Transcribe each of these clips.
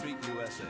Street, USA.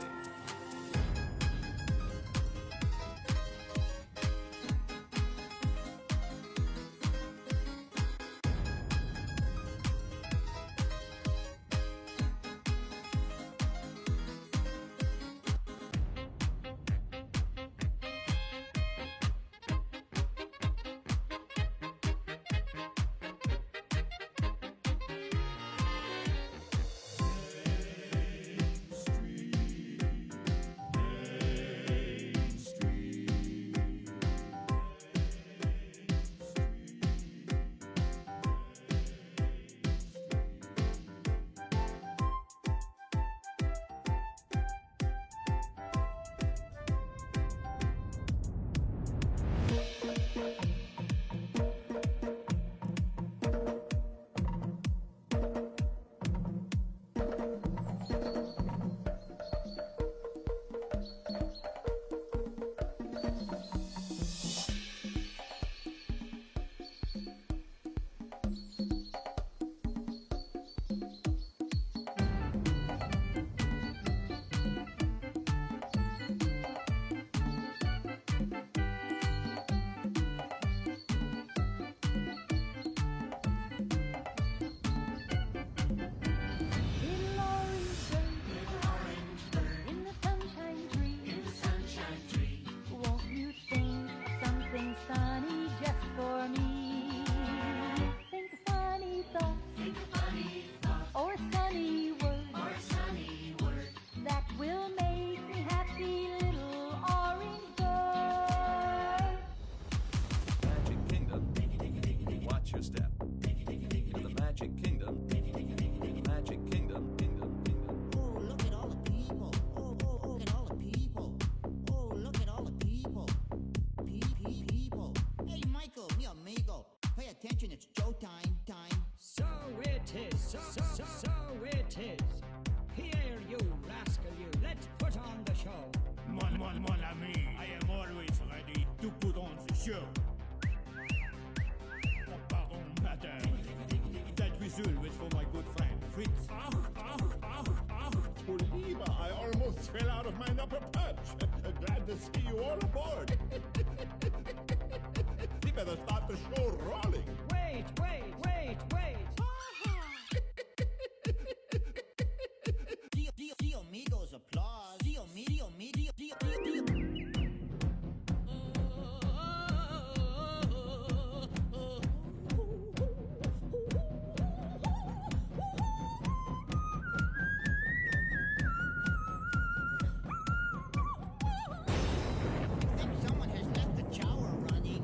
Fell out of my upper perch. Glad to see you all aboard. We better start the show rolling. Wait. The amigos applause. The someone has left the shower running.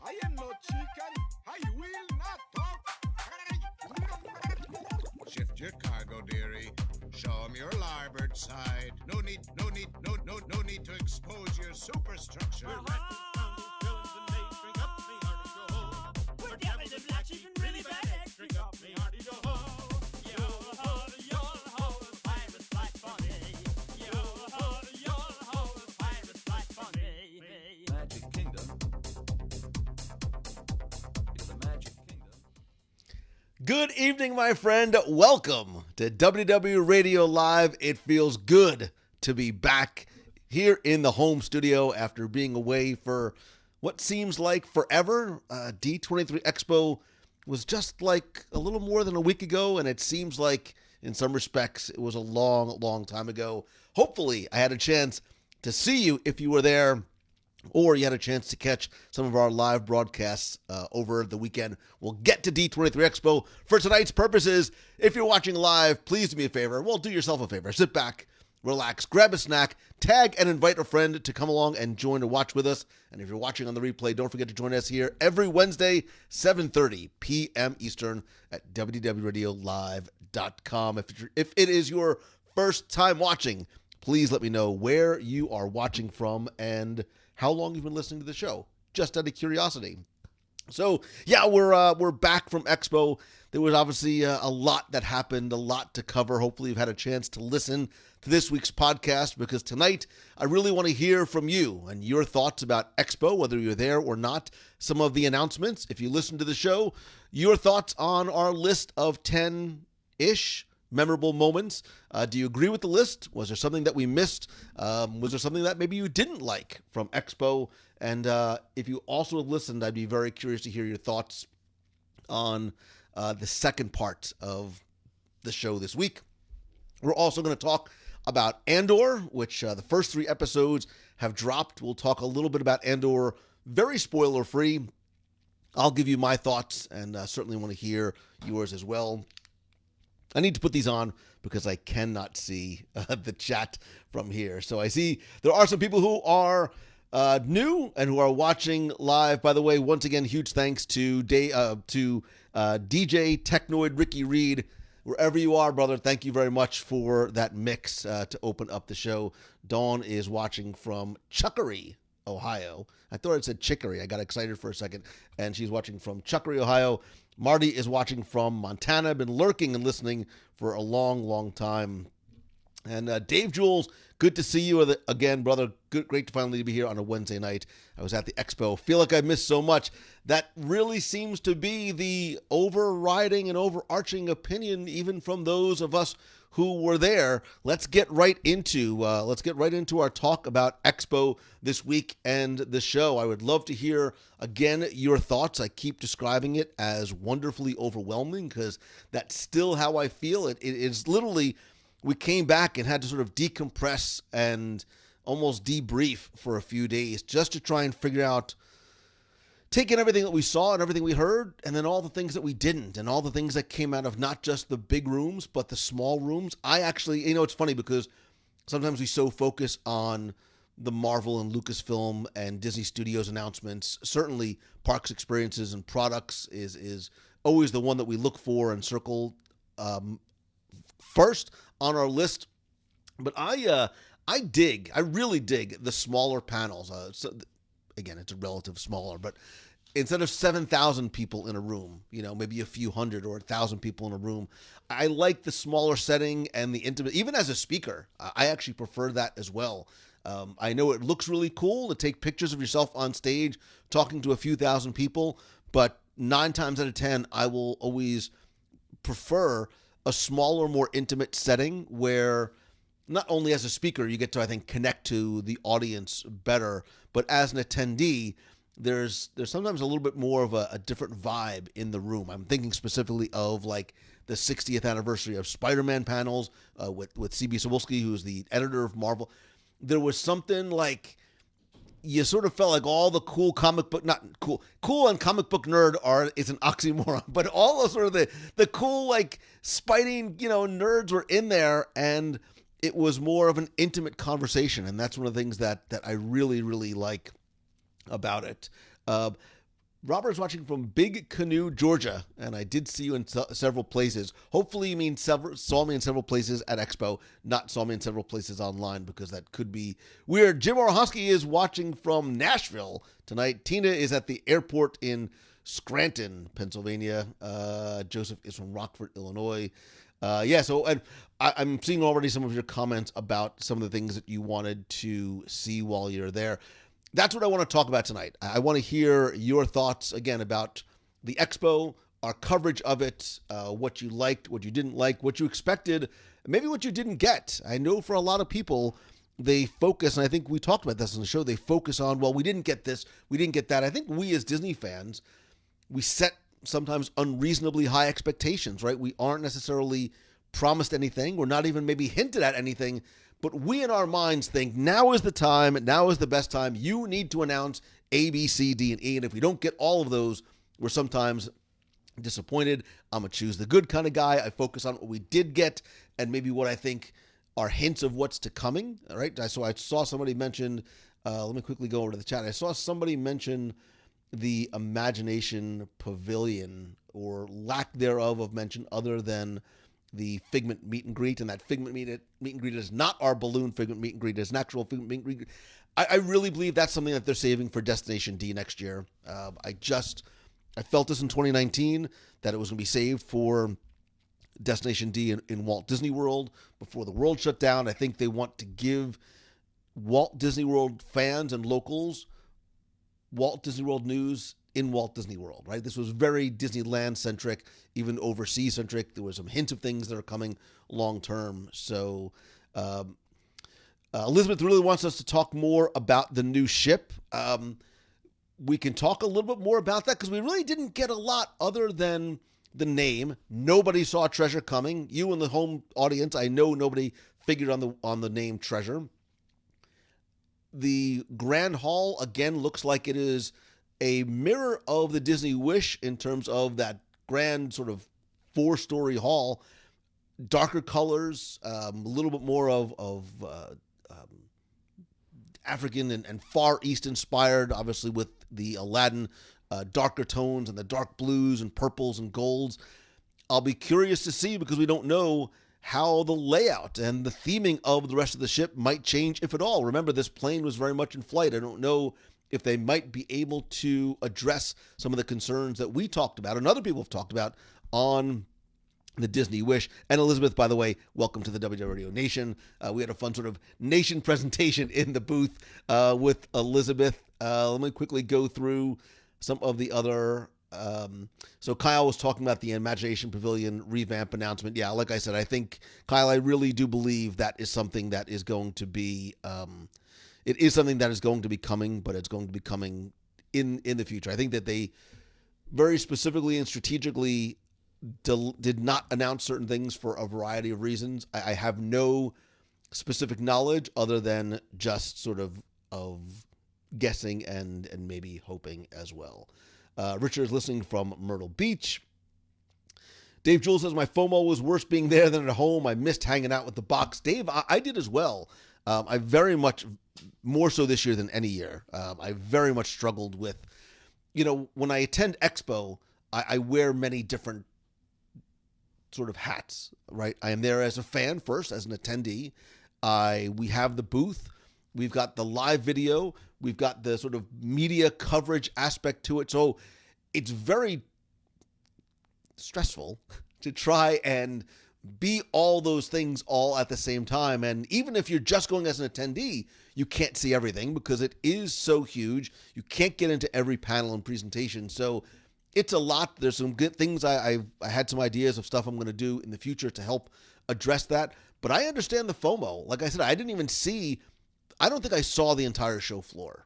I am no chicken. I will not talk. Shift your cargo, dearie. Show 'em your larboard side. No need to expose your superstructure. We're devil the black sheep and really bad eggs. Drink up me hearty go ho. Yo ho, pirates like funny. Yo ho, pirates like funny. Magic Kingdom is the Magic Kingdom. Good evening, my friend. Welcome to WW Radio Live. It feels good to be back here in the home studio after being away for what seems like forever. D23 Expo was just like a little more than a week ago, and it seems like in some respects it was a long time ago. Hopefully I had a chance to see you if you were there, or you had a chance to catch some of our live broadcasts over the weekend. We'll get to D23 Expo. For tonight's purposes, if you're watching live, please do me a favor. Well, do yourself a favor. Sit back, relax, grab a snack, tag and invite a friend to come along and join to watch with us. And if you're watching on the replay, don't forget to join us here every Wednesday, 7:30 p.m. Eastern at www.radiolive.com. If it is your first time watching, please let me know where you are watching from and how long you've been listening to the show, just out of curiosity. So yeah, we're back from Expo. There was obviously a lot that happened, a lot to cover. Hopefully, you've had a chance to listen to this week's podcast, because tonight I really want to hear from you and your thoughts about Expo, whether you're there or not. Some of the announcements, if you listen to the show, your thoughts on our list of 10-ish memorable moments. Do you agree with the list? Was there something that we missed? Was there something that maybe you didn't like from Expo? And if you also listened, I'd be very curious to hear your thoughts on the second part of the show this week. We're also going to talk about Andor, which the first 3 episodes have dropped. We'll talk a little bit about Andor, very spoiler-free. I'll give you my thoughts, and certainly want to hear yours as well. I need to put these on because I cannot see the chat from here. So I see there are some people who are new and who are watching live. By the way, once again, huge thanks to DJ Technoid Ricky Reed. Wherever you are, brother, thank you very much for that mix to open up the show. Dawn is watching from Chuckery, Ohio. I thought it said Chicory. I got excited for a second. And she's watching from Chuckery, Ohio. Marty is watching from Montana. Been lurking and listening for a long, long time. And Dave Jules, good to see you again, brother. Great to finally be here on a Wednesday night. I was at the Expo. Feel like I missed so much. That really seems to be the overriding and overarching opinion, even from those of us who were there. Let's get right into our talk about Expo this week and the show. I would love to hear again your thoughts. I keep describing it as wonderfully overwhelming because that's still how I feel. It is literally, we came back and had to sort of decompress and almost debrief for a few days just to try and figure out, taking everything that we saw and everything we heard, and then all the things that we didn't, and all the things that came out of not just the big rooms, but the small rooms. I actually, it's funny because sometimes we so focus on the Marvel and Lucasfilm and Disney Studios announcements. Certainly, parks experiences and products is always the one that we look for and circle first on our list. But I really dig the smaller panels. Again, it's a relative smaller, but instead of 7,000 people in a room, maybe a few hundred or 1,000 people in a room, I like the smaller setting and the intimate. Even as a speaker, I actually prefer that as well. I know it looks really cool to take pictures of yourself on stage talking to a few thousand people, but 9 times out of 10, I will always prefer a smaller, more intimate setting where not only as a speaker, you get to, I think, connect to the audience better, but as an attendee, there's sometimes a little bit more of a different vibe in the room. I'm thinking specifically of like the 60th anniversary of Spider-Man panels with C.B. Cebulski, who's the editor of Marvel. There was something like, you sort of felt like all the cool and comic book nerd is an oxymoron, but all of sort of the cool, like, spiting, nerds were in there, and it was more of an intimate conversation, and that's one of the things that I really, really like about it. Robert's watching from Big Canoe, Georgia, and I did see you in several places. Hopefully you saw me in several places at Expo, not saw me in several places online, because that could be weird. Jim Orhosky is watching from Nashville tonight. Tina is at the airport in Scranton, Pennsylvania. Joseph is from Rockford, Illinois. And I'm seeing already some of your comments about some of the things that you wanted to see while you're there. That's what I want to talk about tonight. I want to hear your thoughts, again, about the Expo, our coverage of it, what you liked, what you didn't like, what you expected, maybe what you didn't get. I know for a lot of people, they focus, and I think we talked about this on the show, they focus on, well, we didn't get this, we didn't get that. I think we as Disney fans, we set sometimes unreasonably high expectations, right? We aren't necessarily promised anything. We're not even maybe hinted at anything, but we in our minds think now is the time, now is the best time. You need to announce A, B, C, D, and E. And if we don't get all of those, we're sometimes disappointed. I'm going to choose the good kind of guy. I focus on what we did get and maybe what I think are hints of what's to coming. All right. So I saw somebody mention, let me quickly go over to the chat. I saw somebody mention the Imagination Pavilion, or lack thereof of mention, other than the Figment meet and greet, and that Figment meet and greet is not our balloon Figment meet and greet, it's an actual Figment meet and greet. I really believe that's something that they're saving for Destination D next year. I just I felt this in 2019 that it was going to be saved for Destination D in Walt Disney World before the world shut down. I think they want to give Walt Disney World fans and locals Walt Disney World news in Walt Disney World, right? This was very Disneyland centric, even overseas centric. There was some hint of things that are coming long term. So Elizabeth really wants us to talk more about the new ship. We can talk a little bit more about that because we really didn't get a lot other than the name. Nobody saw Treasure coming. You in the home audience, I know nobody figured on the name Treasure. The Grand Hall, again, looks like it is a mirror of the Disney Wish in terms of that grand sort of 4-story hall. Darker colors, a little bit more of African and Far East inspired, obviously with the Aladdin darker tones and the dark blues and purples and golds. I'll be curious to see because we don't know how the layout and the theming of the rest of the ship might change, if at all. Remember, this plane was very much in flight. I don't know if they might be able to address some of the concerns that we talked about and other people have talked about on the Disney Wish. And Elizabeth, by the way, welcome to the WW Radio Nation. We had a fun sort of nation presentation in the booth with Elizabeth. Let me quickly go through some of the other. So Kyle was talking about the Imagination Pavilion revamp announcement. Yeah, like I said, I think, Kyle, I really do believe that is something that is going to be, it is something that is going to be coming, but it's going to be coming in the future. I think that they very specifically and strategically did not announce certain things for a variety of reasons. I have no specific knowledge other than just sort of guessing and maybe hoping as well. Richard is listening from Myrtle Beach. Dave Jewell says, my FOMO was worse being there than at home. I missed hanging out with the box. Dave, I did as well. I very much, more so this year than any year, I very much struggled with, when I attend Expo, I wear many different sort of hats, right? I am there as a fan first, as an attendee. We have the booth. We've got the live video. We've got the sort of media coverage aspect to it. So it's very stressful to try and be all those things all at the same time. And even if you're just going as an attendee, you can't see everything because it is so huge. You can't get into every panel and presentation. So it's a lot. There's some good things. I had some ideas of stuff I'm going to do in the future to help address that. But I understand the FOMO. Like I said, I don't think I saw the entire show floor.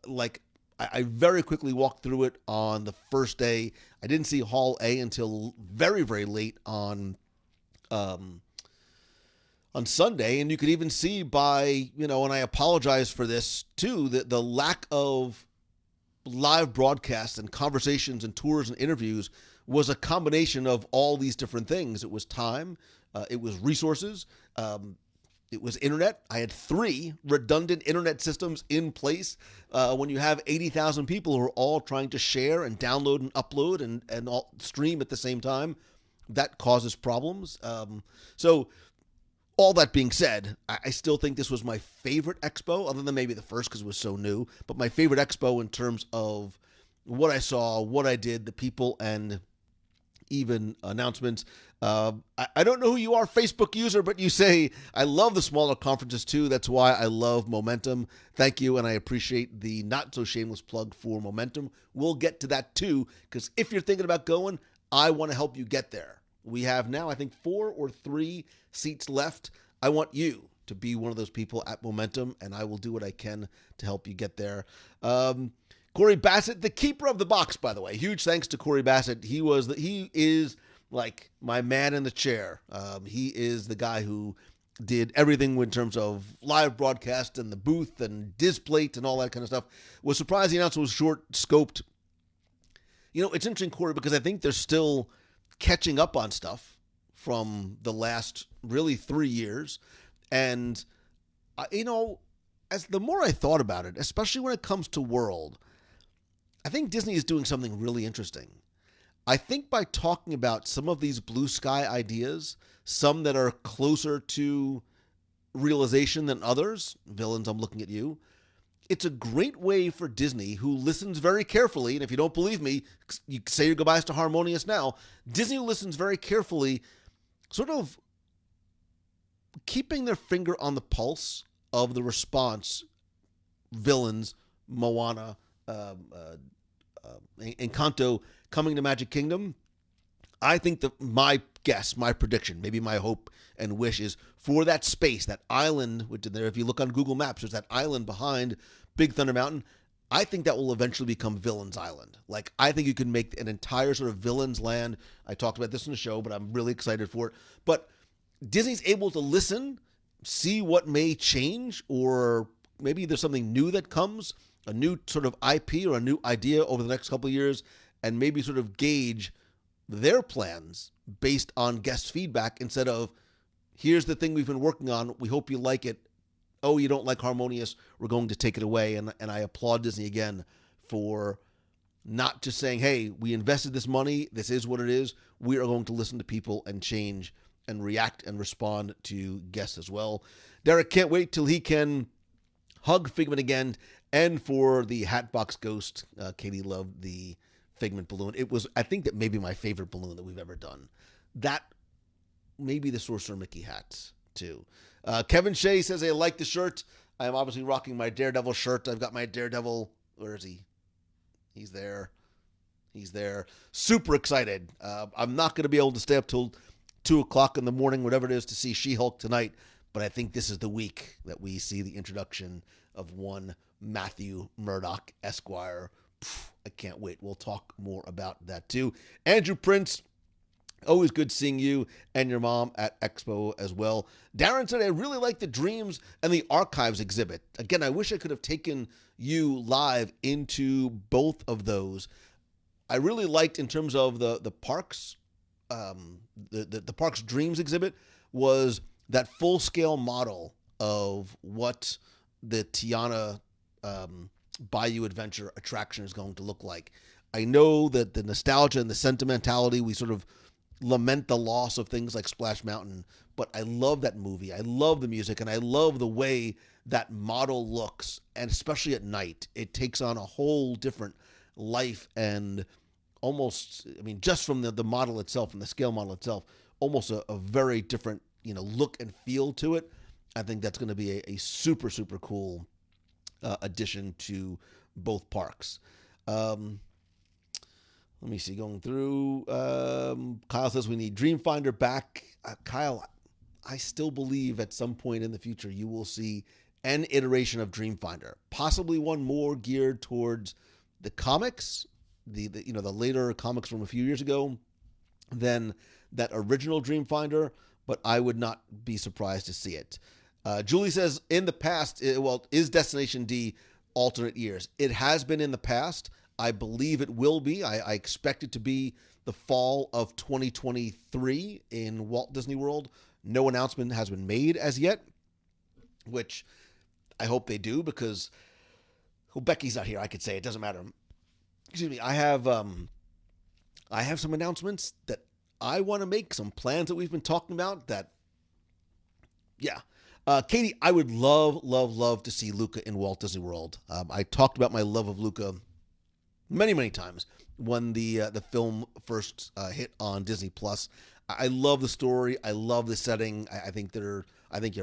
Like, I very quickly walked through it on the first day. I didn't see Hall A until very, very late on Sunday. And you could even see by, and I apologize for this too, the lack of live broadcasts and conversations and tours and interviews was a combination of all these different things. It was time. It was resources. It was internet. I had 3 redundant internet systems in place. When you have 80,000 people who are all trying to share and download and upload and all stream at the same time, that causes problems. So all that being said, I still think this was my favorite Expo, other than maybe the first because it was so new, but my favorite Expo in terms of what I saw, what I did, the people, and even announcements. I don't know who you are, Facebook user, but you say, I love the smaller conferences too. That's why I love Momentum. Thank you, and I appreciate the not-so-shameless plug for Momentum. We'll get to that too, because if you're thinking about going, I want to help you get there. We have now, I think, 4 or 3 seats left. I want you to be one of those people at Momentum, and I will do what I can to help you get there. Corey Bassett, the keeper of the box, by the way. Huge thanks to Corey Bassett. He is like my man in the chair. He is the guy who did everything in terms of live broadcast and the booth and Displate and all that kind of stuff. Was surprised the announcement was short-scoped. It's interesting, Corey, because I think they're still catching up on stuff from the last really 3 years. And, as the more I thought about it, especially when it comes to World, I think Disney is doing something really interesting. I think by talking about some of these blue sky ideas, some that are closer to realization than others, Villains, I'm looking at you, it's a great way for Disney, who listens very carefully, and if you don't believe me, you say your goodbyes to Harmonious now. Disney listens very carefully, sort of keeping their finger on the pulse of the response. Villains, Moana, Encanto coming to Magic Kingdom. I think that my guess, my prediction, maybe my hope and wish is for that space, that island, which there, if you look on Google Maps, there's that island behind Big Thunder Mountain. I think that will eventually become Villains Island. Like, I think you can make an entire sort of Villains land. I talked about this in the show, but I'm really excited for it. But Disney's able to listen, see what may change, or maybe there's something new that comes, a new sort of IP or a new idea over the next couple of years, and maybe sort of gauge their plans based on guest feedback instead of, here's the thing we've been working on, we hope you like it. Oh, you don't like Harmonious, we're going to take it away. And I applaud Disney again for not just saying, hey, we invested this money, this is what it is. We are going to listen to people and change and react and respond to guests as well. Derek can't wait till he can hug Figment again. And for the Hatbox Ghost, Katie loved the Figment balloon. It was, I think, that maybe my favorite balloon that we've ever done. That, maybe the Sorcerer Mickey hat, too. Kevin Shea says, I like the shirt. I am obviously rocking my Daredevil shirt. I've got my Daredevil. Where is he? He's there. He's there. Super excited. I'm not going to be able to stay up till 2 o'clock in the morning, whatever it is, to see She-Hulk tonight. But I think this is the week that we see the introduction of one Matthew Murdock, Esquire. I can't wait. We'll talk more about that too. Andrew Prince, always good seeing you and your mom at Expo as well. Darren said, I really like the Dreams and the Archives exhibit. Again, I wish I could have taken you live into both of those. I really liked, in terms of the parks, the Parks Dreams exhibit was that full-scale model of what the Tiana Bayou Adventure attraction is going to look like. I know that the nostalgia and the sentimentality, we sort of lament the loss of things like Splash Mountain, but I love that movie. I love the music, and I love the way that model looks, and especially at night, it takes on a whole different life, and almost, I mean, just from the model itself and the scale model itself, almost a very different, look and feel to it. I think that's going to be a super, super cool addition to both parks. Let me see, going through. Kyle says we need Dreamfinder back. Kyle, I still believe at some point in the future you will see an iteration of Dreamfinder, possibly one more geared towards the comics, the later comics from a few years ago, than that original Dreamfinder. But I would not be surprised to see it. Julie says, in the past, is Destination D alternate years? It has been in the past. I believe it will be. I expect it to be the fall of 2023 in Walt Disney World. No announcement has been made as yet, which I hope they do, because Becky's not here. I could say it doesn't matter. Excuse me. I have some announcements that I want to make, some plans that we've been talking about that, yeah. Katie, I would love to see Luca in Walt Disney World. I talked about my love of Luca many, many times when the film first hit on Disney Plus. I love the story. I love the setting. I think you're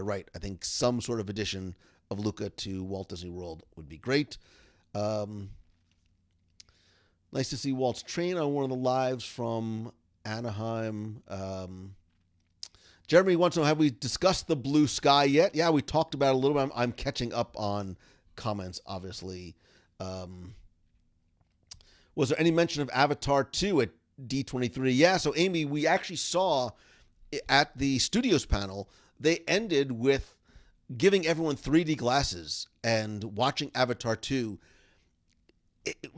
right. I think some sort of addition of Luca to Walt Disney World would be great. Nice to see Walt's train on one of the lives from Anaheim. Jeremy wants to know, have we discussed the blue sky yet? Yeah, we talked about it a little bit. I'm catching up on comments, obviously. Was there any mention of Avatar 2 at D23? Yeah, so Amy, we actually saw at the studios panel, they ended with giving everyone 3D glasses and watching Avatar 2.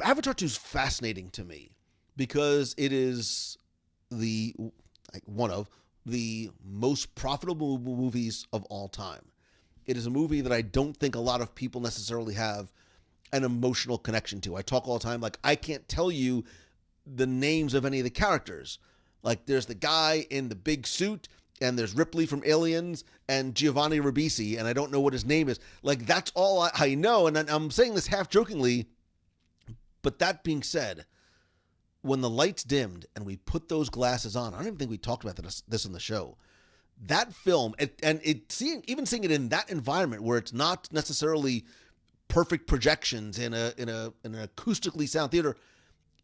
Avatar 2 is fascinating to me because it is one of the most profitable movies of all time. It is a movie that I don't think a lot of people necessarily have an emotional connection to. I talk all the time, like, I can't tell you the names of any of the characters. Like, there's the guy in the big suit, and there's Ripley from Aliens and Giovanni Ribisi, and I don't know what his name is. Like, that's all I know, and I'm saying this half jokingly, but that being said, when the lights dimmed and we put those glasses on, I don't even think we talked about this in the show. That film, even seeing it in that environment where it's not necessarily perfect projections in an acoustically sound theater,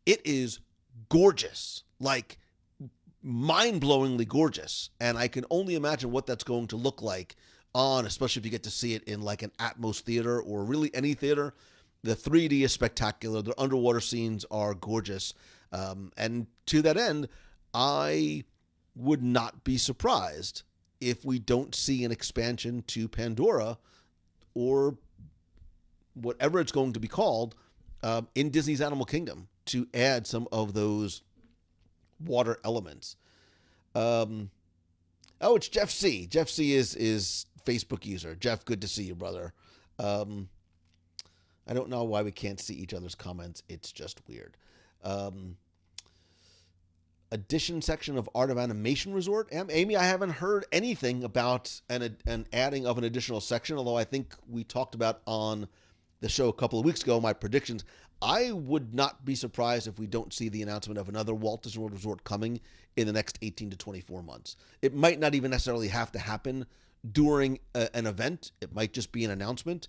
it is gorgeous, like mind-blowingly gorgeous. And I can only imagine what that's going to look like especially if you get to see it in like an Atmos theater or really any theater. The 3D is spectacular. The underwater scenes are gorgeous. And to that end, I would not be surprised if we don't see an expansion to Pandora or whatever it's going to be called in Disney's Animal Kingdom to add some of those water elements. It's Jeff C. Jeff C is Facebook user. Jeff, good to see you, brother. I don't know why we can't see each other's comments. It's just weird. Addition section of Art of Animation Resort. Amy, I haven't heard anything about an adding of an additional section, although I think we talked about on the show a couple of weeks ago my predictions. I would not be surprised if we don't see the announcement of another Walt Disney World Resort coming in the next 18 to 24 months. It might not even necessarily have to happen during an event. It might just be an announcement.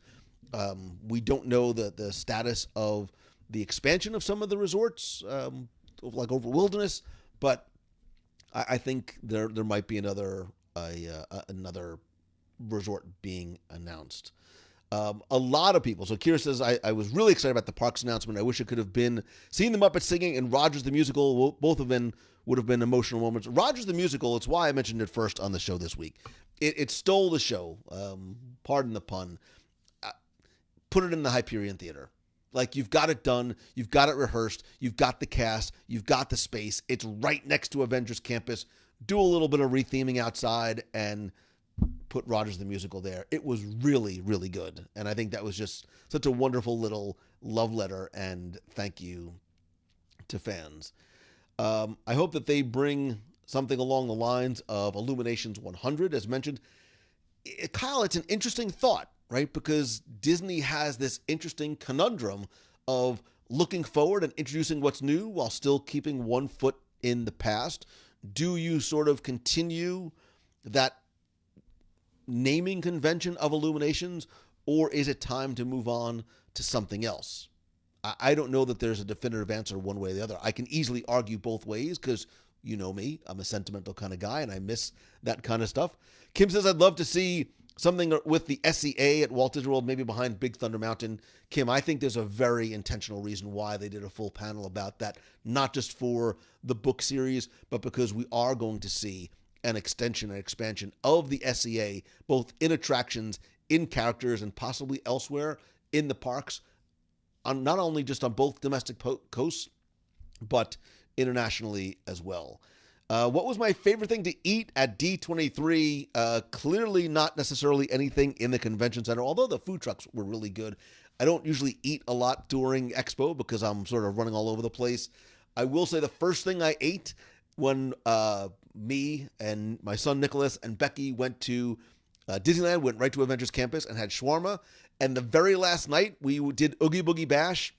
We don't know the status of the expansion of some of the resorts, like over Wilderness, but I think there might be another resort being announced. A lot of people. So Kira says, I was really excited about the parks announcement. I wish it could have been seeing the Muppets singing and Rogers the Musical. Both of them would have been emotional moments. Rogers the Musical, it's why I mentioned it first on the show this week. It stole the show. Pardon the pun. Put it in the Hyperion Theater. Like, you've got it done. You've got it rehearsed. You've got the cast. You've got the space. It's right next to Avengers Campus. Do a little bit of retheming outside and put Rogers the Musical there. It was really, really good. And I think that was just such a wonderful little love letter and thank you to fans. I hope that they bring something along the lines of Illuminations 100, as mentioned. Kyle, it's an interesting thought, right? Because Disney has this interesting conundrum of looking forward and introducing what's new while still keeping one foot in the past. Do you sort of continue that naming convention of Illuminations, or is it time to move on to something else? I don't know that there's a definitive answer one way or the other. I can easily argue both ways because you know me, I'm a sentimental kind of guy and I miss that kind of stuff. Kim says, I'd love to see something with the SEA at Walt Disney World, maybe behind Big Thunder Mountain. Kim, I think there's a very intentional reason why they did a full panel about that, not just for the book series, but because we are going to see an extension and expansion of the SEA, both in attractions, in characters, and possibly elsewhere in the parks, not only just on both domestic coasts, but internationally as well. What was my favorite thing to eat at D23? Clearly not necessarily anything in the convention center, although the food trucks were really good. I don't usually eat a lot during Expo because I'm sort of running all over the place. I will say the first thing I ate when me and my son Nicholas and Becky went to Disneyland, went right to Avengers Campus and had shawarma. And the very last night we did Oogie Boogie Bash,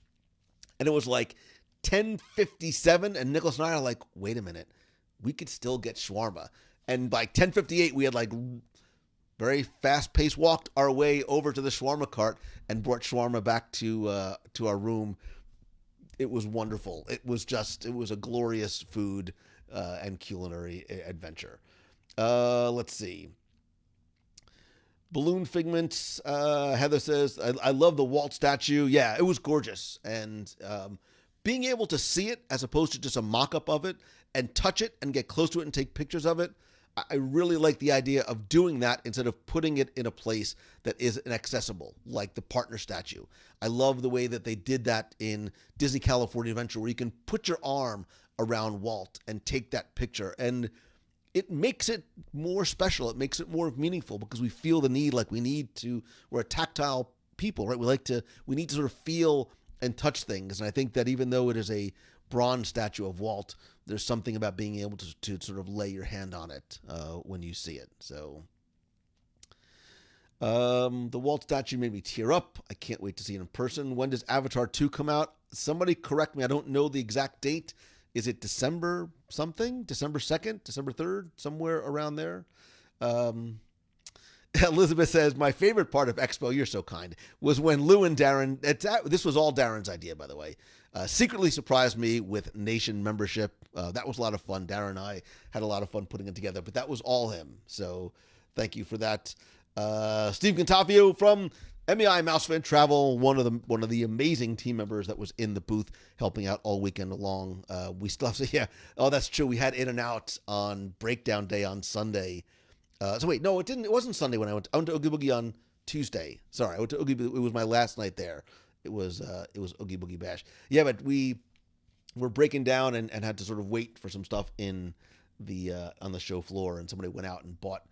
and it was like 10:57, and Nicholas and I are like, wait a minute, we could still get shawarma. And by 10:58, we had like very fast-paced walked our way over to the shawarma cart and brought shawarma back to our room. It was wonderful. It was a glorious food and culinary adventure. Let's see. Balloon Figments, Heather says, I love the Walt statue. Yeah, it was gorgeous. And being able to see it as opposed to just a mock-up of it and touch it and get close to it and take pictures of it, I really like the idea of doing that instead of putting it in a place that is inaccessible, like the partner statue. I love the way that they did that in Disney California Adventure, where you can put your arm around Walt and take that picture. And it makes it more special. It makes it more meaningful because we feel the need, like we're a tactile people, right? We need to sort of feel and touch things. And I think that even though it is a bronze statue of Walt, there's something about being able to sort of lay your hand on it when you see it. So the Walt statue made me tear up. I can't wait to see it in person. When does Avatar 2 come out? Somebody correct me. I don't know the exact date. Is it December something? December 2nd? December 3rd? Somewhere around there? Elizabeth says, my favorite part of Expo, you're so kind, was when Lou and Darren, this was all Darren's idea, by the way, secretly surprised me with Nation membership. That was a lot of fun. Darren and I had a lot of fun putting it together, but that was all him. So thank you for that. Steve Contafio from MEI Mouse Fan Travel, one of the amazing team members that was in the booth helping out all weekend long. We still have to, yeah. Oh, that's true. We had In and Out on Breakdown Day on Sunday. So wait, no, it didn't. It wasn't Sunday when I went to Oogie Boogie on Tuesday. Sorry, I went to Oogie Boogie. It was my last night there. It was Oogie Boogie Bash. Yeah, but we were breaking down and had to sort of wait for some stuff in the on the show floor, and somebody went out and bought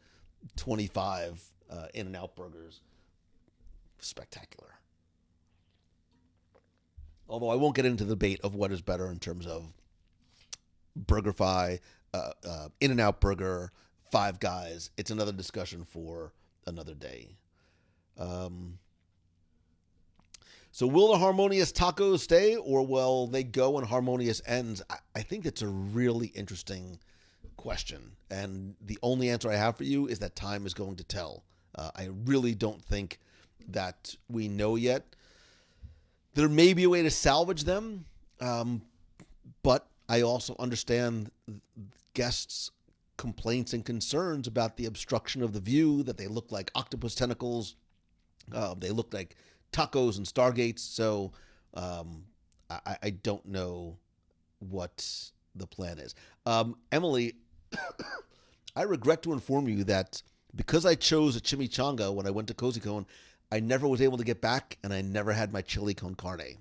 25 In-N-Out burgers. Spectacular. Although I won't get into the debate of what is better in terms of BurgerFi, In-N-Out Burger, Five Guys. It's another discussion for another day. So will the Harmonious tacos stay, or will they go when Harmonious ends? I think that's a really interesting question. And the only answer I have for you is that time is going to tell. I really don't think that we know yet. There may be a way to salvage them, but I also understand guests' complaints and concerns about the obstruction of the view, that they look like octopus tentacles, they look like tacos and Stargates. So I don't know what the plan is. Emily, I regret to inform you that because I chose a chimichanga when I went to Cozy Cone, I never was able to get back, and I never had my chili con carne.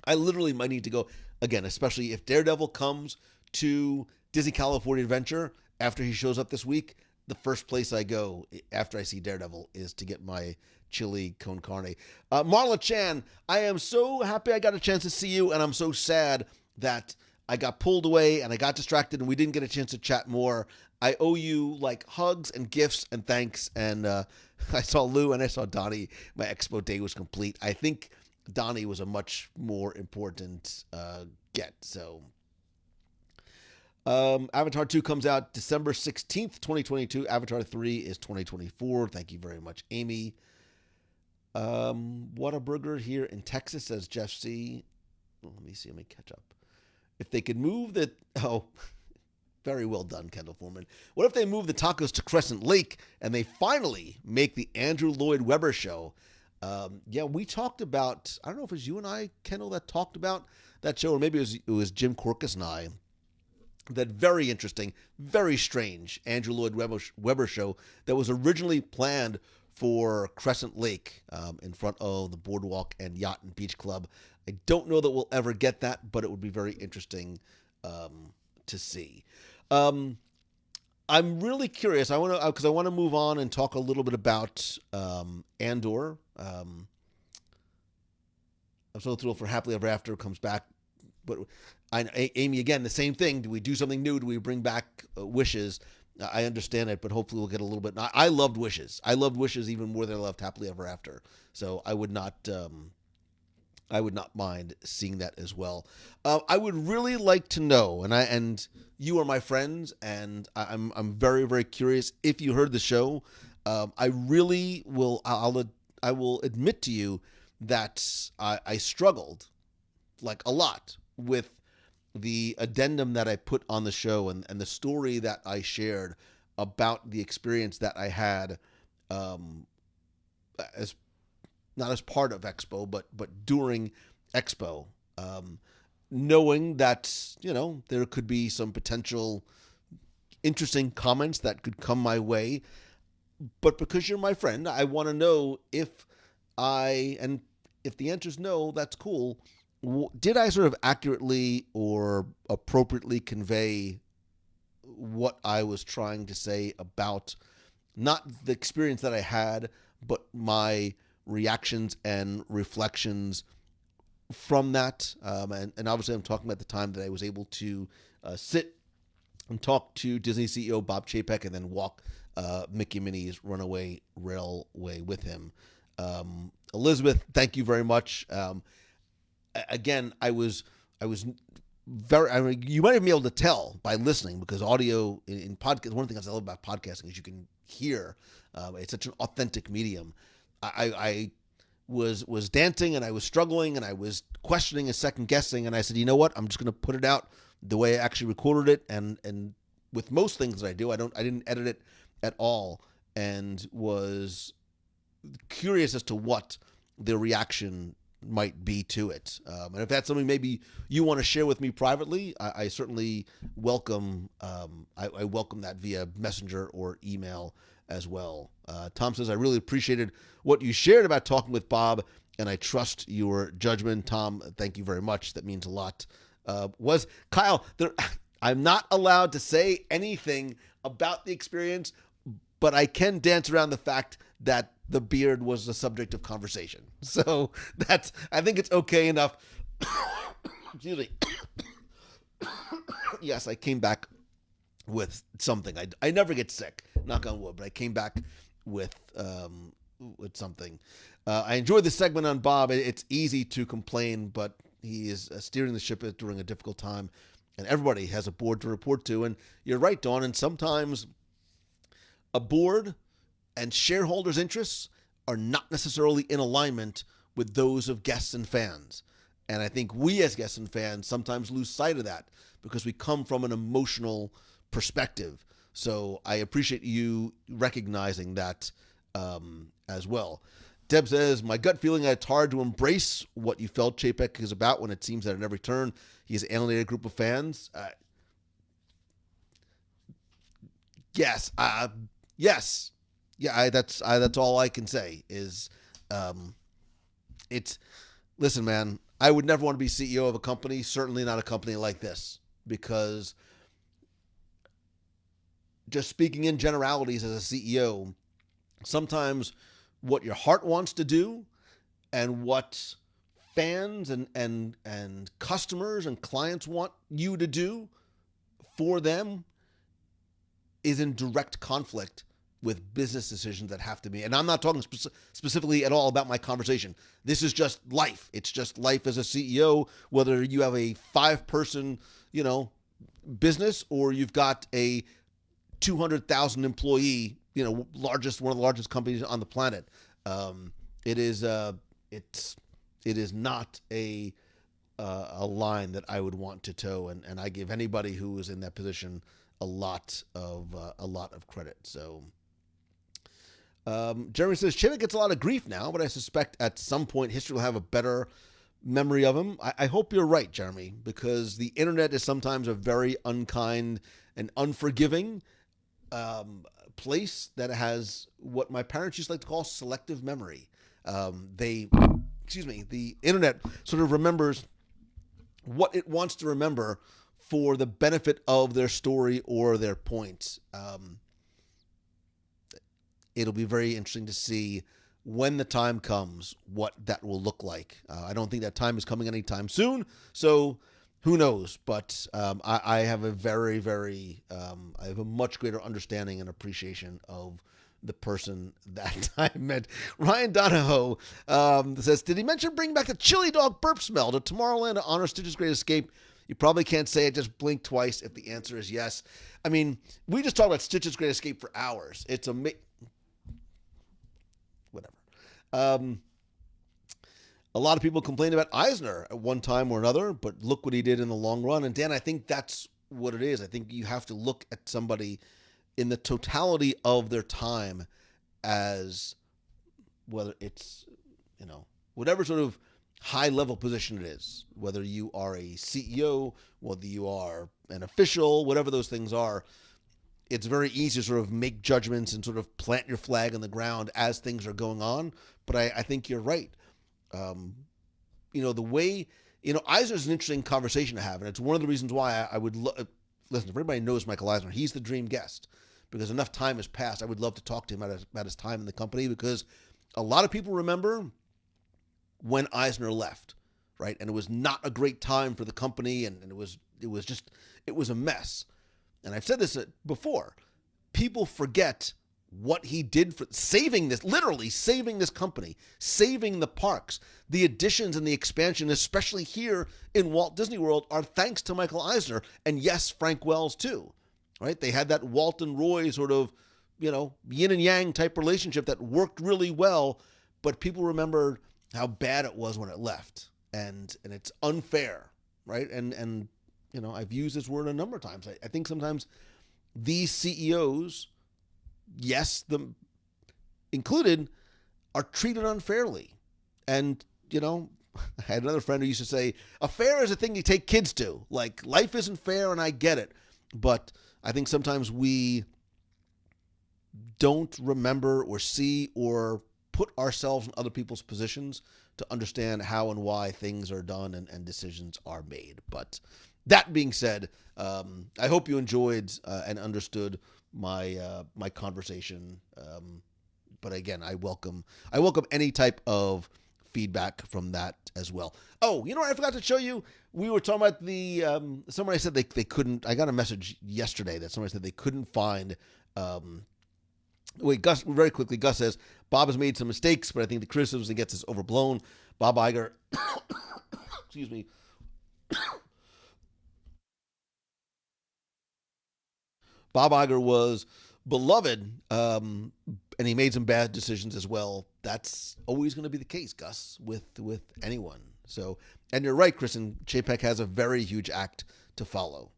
I literally might need to go, again, especially if Daredevil comes to Disney California Adventure after he shows up this week. The first place I go after I see Daredevil is to get my chili con carne. Marla Chan, I am so happy I got a chance to see you, and I'm so sad that I got pulled away and I got distracted and we didn't get a chance to chat more. I owe you like hugs and gifts and thanks. And I saw Lou and I saw Donnie. My expo day was complete. I think Donnie was a much more important get. So Avatar 2 comes out December 16th, 2022. Avatar 3 is 2024. Thank you very much, Amy. Whataburger here in Texas, says Jeff C. Let me see. Let me catch up. If they could move the... Oh, very well done, Kendall Foreman. What if they move the tacos to Crescent Lake and they finally make the Andrew Lloyd Webber show? Yeah, we talked about... I don't know if it was you and I, Kendall, that talked about that show, or maybe it was Jim Corcus and I. That very interesting, very strange Andrew Lloyd Webber show that was originally planned for Crescent Lake in front of the Boardwalk and Yacht and Beach Club. I don't know that we'll ever get that, but it would be very interesting to see. I'm really curious. I want to move on and talk a little bit about Andor. I'm so thrilled for Happily Ever After comes back, but Amy, again, the same thing. Do we do something new? Do we bring back Wishes? I understand it, but hopefully we'll get a little bit. I loved Wishes. I loved Wishes even more than I loved Happily Ever After. So I would not mind seeing that as well. I would really like to know, and you are my friends, and I'm very, very curious. If you heard the show, I really will. I will admit to you that I struggled like a lot with the addendum that I put on the show and the story that I shared about the experience that I had as not as part of Expo, but during Expo, knowing that, there could be some potential interesting comments that could come my way. But because you're my friend, I want to know if the answer is no, that's cool. Did I sort of accurately or appropriately convey what I was trying to say about not the experience that I had, but my reactions and reflections from that. And obviously I'm talking about the time that I was able to sit and talk to Disney CEO Bob Chapek and then walk Mickey Minnie's Runaway Railway with him. Elizabeth, thank you very much. Again, I was very, I mean, you might have been able to tell by listening, because audio in podcast, one of the things I love about podcasting is you can hear. It's such an authentic medium. I was dancing and I was struggling and I was questioning and second guessing, and I said, you know what, I'm just going to put it out the way I actually recorded it. And with most things that I do, I didn't edit it at all, and was curious as to what the reaction might be to it. And if that's something maybe you want to share with me privately, I certainly welcome. I welcome that via messenger or email as well. Tom says, I really appreciated what you shared about talking with Bob, and I trust your judgment. Tom, thank you very much. That means a lot. Was Kyle there? I'm not allowed to say anything about the experience, but I can dance around the fact that the beard was the subject of conversation. So I think it's okay enough. Excuse me. Yes, I came back with something. I never get sick, knock on wood, but I came back with something. I enjoyed the segment on Bob. It's easy to complain, but he is steering the ship during a difficult time, and everybody has a board to report to. And you're right, Dawn, and sometimes a board and shareholders' interests are not necessarily in alignment with those of guests and fans. And I think we as guests and fans sometimes lose sight of that because we come from an emotional perspective. So I appreciate you recognizing that as well. Deb says, my gut feeling that it's hard to embrace what you felt Chapek is about when it seems that at every turn he has alienated a group of fans. Yes. Yes. Yeah, that's all I can say is listen, man, I would never want to be CEO of a company, certainly not a company like this, because just speaking in generalities as a CEO, sometimes what your heart wants to do and what fans and customers and clients want you to do for them is in direct conflict with business decisions that have to be. And I'm not talking specifically at all about my conversation. This is just life. It's just life as a CEO, whether you have a 5-person, business or you've got a 200,000 employee, one of the largest companies on the planet. It is not a line that I would want to toe, and I give anybody who is in that position a lot of credit. So Jeremy says Chapek gets a lot of grief now, but I suspect at some point history will have a better memory of him. I hope you're right, Jeremy, because the internet is sometimes a very unkind and unforgiving place that has what my parents used to like to call selective memory. The internet sort of remembers what it wants to remember for the benefit of their story or their points. It'll be very interesting to see when the time comes what that will look like. I don't think that time is coming anytime soon, so who knows? But I have a very, very, I have a much greater understanding and appreciation of the person that I met. Ryan Donahoe says, did he mention bringing back the chili dog burp smell to Tomorrowland to honor Stitch's Great Escape? You probably can't say it, just blink twice if the answer is yes. I mean, we just talked about Stitch's Great Escape for hours. It's whatever. A lot of people complained about Eisner at one time or another, but look what he did in the long run. And Dan, I think that's what it is. I think you have to look at somebody in the totality of their time as whether it's, whatever sort of high level position it is, whether you are a CEO, whether you are an official, whatever those things are. It's very easy to sort of make judgments and sort of plant your flag on the ground as things are going on. But I think you're right. The way, Eisner's an interesting conversation to have. And it's one of the reasons why I would listen, if everybody knows Michael Eisner, he's the dream guest because enough time has passed. I would love to talk to him about his time in the company because a lot of people remember when Eisner left. right? And it was not a great time for the company, and it was a mess. And I've said this before. People forget what he did for literally saving this company, saving the parks. The additions and the expansion, especially here in Walt Disney World, are thanks to Michael Eisner, and yes, Frank Wells too, right? They had that Walt and Roy sort of, yin and yang type relationship that worked really well, but people remember how bad it was when it left, and it's unfair, right? And I've used this word a number of times. I think sometimes these CEOs, yes, them included, are treated unfairly. And, I had another friend who used to say, a fair is a thing you take kids to. Like, life isn't fair, and I get it. But I think sometimes we don't remember or see or put ourselves in other people's positions to understand how and why things are done and decisions are made. But that being said, I hope you enjoyed and understood my conversation. But again, I welcome any type of feedback from that as well. Oh, what I forgot to show you? We were talking about the somebody said they couldn't. I got a message yesterday that somebody said they couldn't find. Wait, Gus, very quickly. Gus says Bob has made some mistakes, but I think the criticism he gets is overblown. Bob Iger, excuse me. Bob Iger was beloved, and he made some bad decisions as well. That's always going to be the case, Gus, with anyone. So, and you're right, Kristen. Chapek has a very huge act to follow.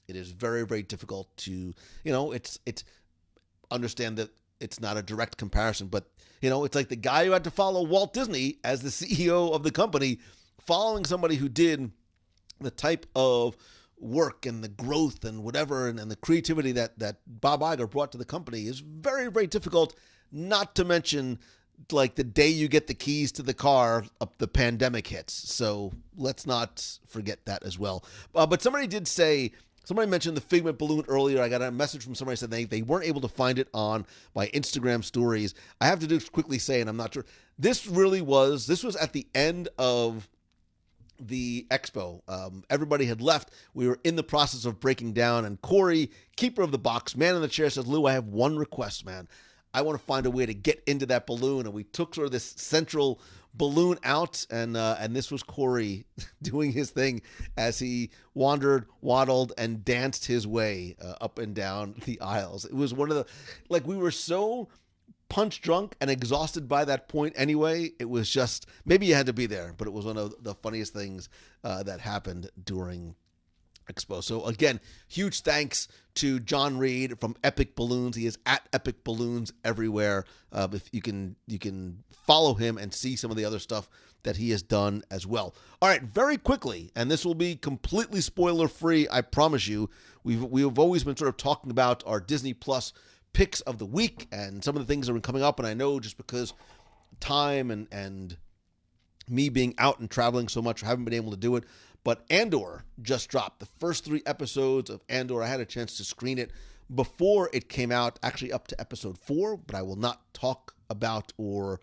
It is very, very difficult to, it's understand that it's not a direct comparison, but it's like the guy who had to follow Walt Disney as the CEO of the company, following somebody who did the type of work and the growth and whatever and the creativity that Bob Iger brought to the company is very, very difficult, not to mention like the day you get the keys to the car, the pandemic hits. So let's not forget that as well. But somebody mentioned the Figment balloon earlier. I got a message from somebody said they weren't able to find it on my Instagram stories. I have to just quickly say, and I'm not sure, this was at the end of the expo. Everybody had left. We were in the process of breaking down, and Corey, keeper of the box, man in the chair, says, Lou, I have one request, man. I want to find a way to get into that balloon. And we took sort of this central balloon out, and this was Corey doing his thing as he wandered, waddled, and danced his way up and down the aisles. It was one of the, we were so punch drunk and exhausted by that point anyway. It was just, maybe you had to be there, but it was one of the funniest things that happened during Expo. So again, huge thanks to John Reed from Epic Balloons. He is at Epic Balloons everywhere. If you can follow him and see some of the other stuff that he has done as well. All right, very quickly, and this will be completely spoiler free, I promise you. We've always been sort of talking about our Disney Plus picks of the week and some of the things that are coming up, and I know just because time and me being out and traveling so much, I haven't been able to do it. But Andor just dropped. The first 3 episodes of Andor, I had a chance to screen it before it came out, actually up to episode 4, but I will not talk about or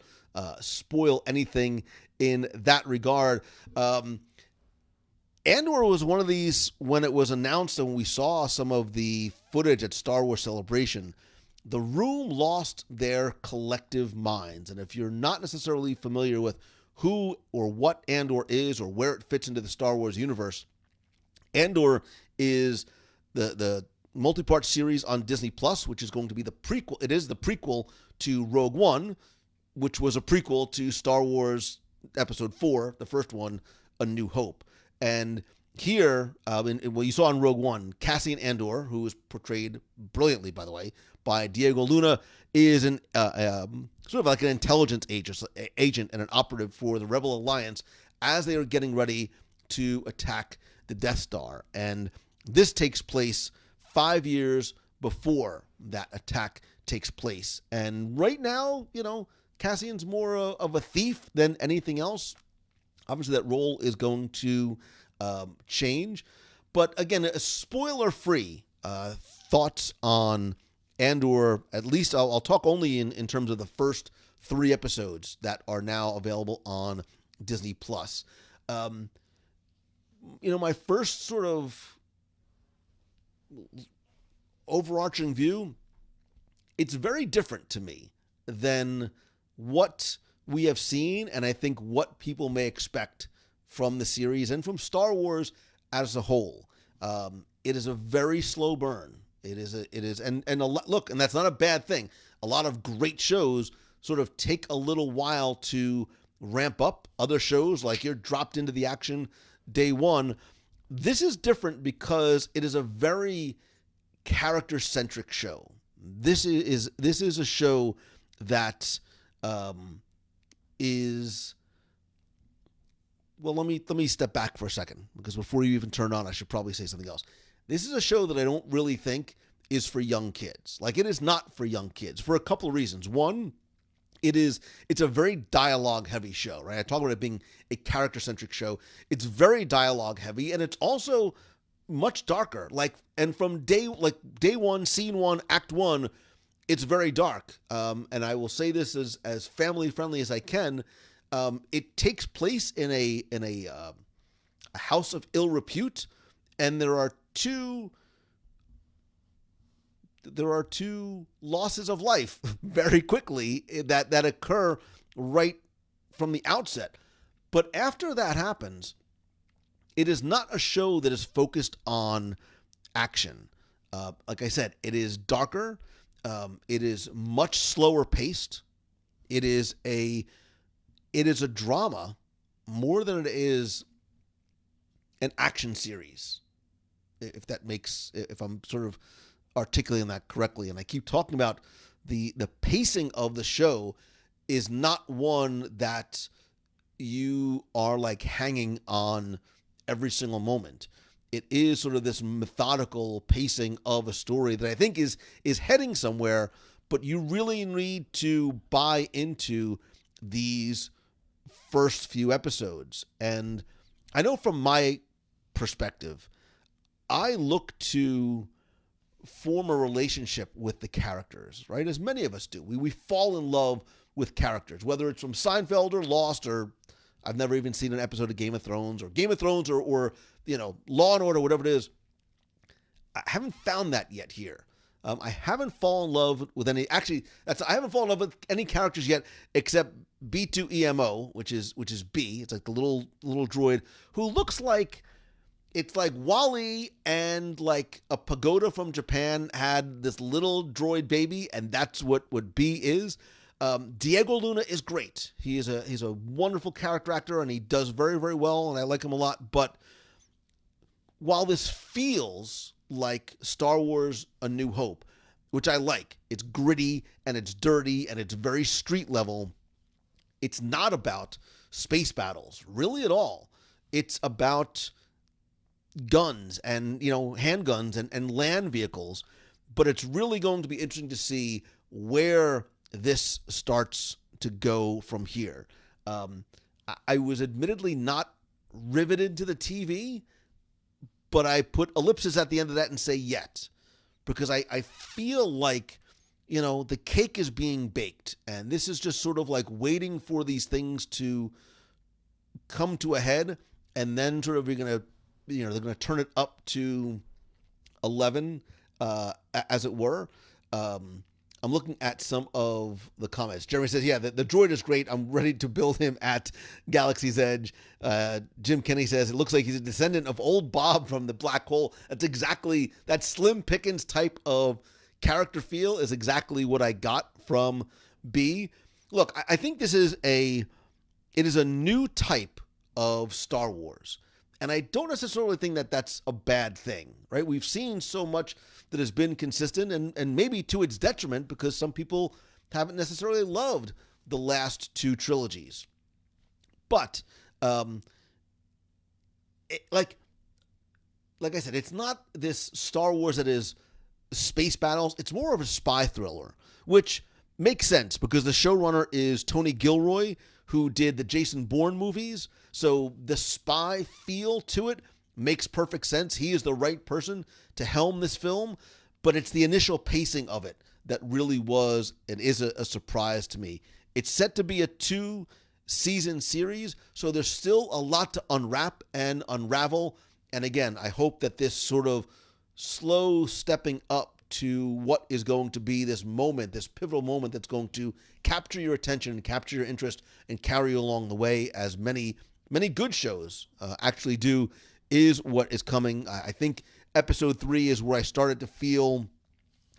spoil anything in that regard. Andor was one of these, when it was announced and we saw some of the footage at Star Wars Celebration, the room lost their collective minds. And if you're not necessarily familiar with who or what Andor is or where it fits into the Star Wars universe, Andor is the multi-part series on Disney Plus, which is going to be the prequel. It is the prequel to Rogue One, which was a prequel to Star Wars Episode 4, the first one, A New Hope. And here, what you saw in Rogue One, Cassian Andor, who was portrayed brilliantly, by the way, by Diego Luna, is an sort of like an intelligence agent and an operative for the Rebel Alliance as they are getting ready to attack the Death Star. And this takes place 5 years before that attack takes place. And right now, Cassian's more of a thief than anything else. Obviously, that role is going to change. But again, a spoiler-free thoughts on Andor. At least I'll talk only in terms of the first 3 episodes that are now available on Disney Plus. My first sort of overarching view, it's very different to me than what we have seen, and I think what people may expect from the series and from Star Wars as a whole. It is a very slow burn. It is, and look, and that's not a bad thing. A lot of great shows sort of take a little while to ramp up. Other shows, like you're dropped into the action day one. This is different because it is a very character-centric show. This is a show that is. Well, let me step back for a second, because before you even turn on, I should probably say something else. This is a show that I don't really think is for young kids. Like, it is not for young kids for a couple of reasons. One, it's a very dialogue heavy show, right? I talk about it being a character-centric show. It's very dialogue heavy, and it's also much darker. And from day one, scene one, act one, it's very dark. And I will say this as family friendly as I can. It takes place in a house of ill repute, and there are two losses of life very quickly that occur right from the outset. But after that happens, it is not a show that is focused on action. Like I said, it is darker. It is much slower paced. It is a drama more than it is an action series. If I'm sort of articulating that correctly. And I keep talking about the pacing of the show is not one that you are like hanging on every single moment. It is sort of this methodical pacing of a story that I think is heading somewhere, but you really need to buy into these first few episodes. And I know from my perspective, I look to form a relationship with the characters, right? As many of us do. We fall in love with characters, whether it's from Seinfeld or Lost, or I've never even seen an episode of Game of Thrones or Law and Order, whatever it is. I haven't found that yet here. I haven't fallen in love with any. Actually, I haven't fallen in love with any characters yet, except B2EMO, which is B. It's like the little droid who looks like it's like WALL-E and like a pagoda from Japan had this little droid baby, and that's what B is. Diego Luna is great. He's a wonderful character actor, and he does very, very well, and I like him a lot. But while this feels like Star Wars A New Hope, which I like, it's gritty and it's dirty and it's very street level, it's not about space battles really at all. It's about guns and handguns and land vehicles, but it's really going to be interesting to see where this starts to go from here. I was admittedly not riveted to the TV, but I put ellipses at the end of that and say yet, because I feel like the cake is being baked, and this is just sort of like waiting for these things to come to a head, and then sort of they're going to turn it up to 11, as it were. I'm looking at some of the comments. Jeremy says, yeah, the droid is great. I'm ready to build him at Galaxy's Edge. Jim Kenny says, it looks like he's a descendant of old Bob from the Black Hole. That's exactly, that Slim Pickens type of character feel is exactly what I got from B. Look, I think it is a new type of Star Wars. And I don't necessarily think that that's a bad thing, right? We've seen so much that has been consistent and maybe to its detriment, because some people haven't necessarily loved the last two trilogies. But, like I said, it's not this Star Wars that is space battles. It's more of a spy thriller, which makes sense because the showrunner is Tony Gilroy, who did the Jason Bourne movies. So the spy feel to it makes perfect sense. He is the right person to helm this film, but it's the initial pacing of it that really was and is a surprise to me. It's set to be a 2 season series. So there's still a lot to unwrap and unravel. And again, I hope that this sort of slow stepping up to what is going to be this moment, this pivotal moment that's going to capture your attention and capture your interest and carry you along the way, as many good shows actually do, is what is coming. I think episode 3 is where I started to feel